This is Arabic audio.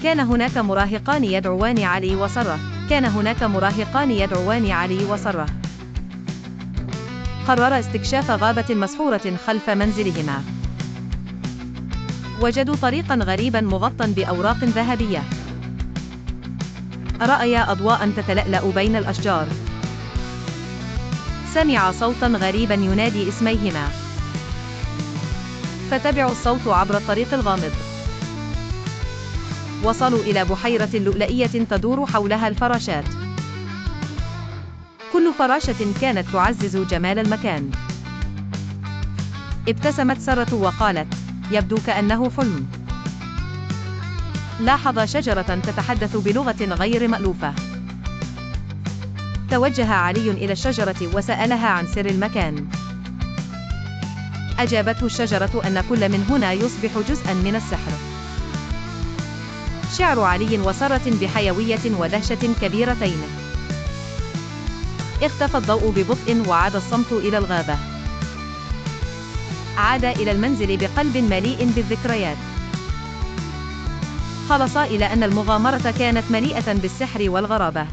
كان هناك مراهقان يدعوان علي وسارة. كان هناك مراهقان يدعوان علي وسارة. قرر استكشاف غابة مسحورة خلف منزلهما. وجدوا طريقا غريبا مغطى بأوراق ذهبية. رأيا أضواء تتلألأ بين الأشجار. سمع صوتا غريبا ينادي اسميهما. فتبعوا الصوت عبر الطريق الغامض. وصلوا إلى بحيرة لؤلؤية تدور حولها الفراشات. كل فراشة كانت تعزز جمال المكان. ابتسمت سارة وقالت: يبدو كأنه حلم. لاحظ شجرة تتحدث بلغة غير مألوفة. توجه علي إلى الشجرة وسألها عن سر المكان. أجابته الشجرة أن كل من هنا يصبح جزءا من السحر. شعر علي وسارة بحيوية ودهشة كبيرتين. اختفى الضوء ببطء وعاد الصمت إلى الغابة. عاد إلى المنزل بقلب مليء بالذكريات. خلصا إلى أن المغامرة كانت مليئة بالسحر والغرابة.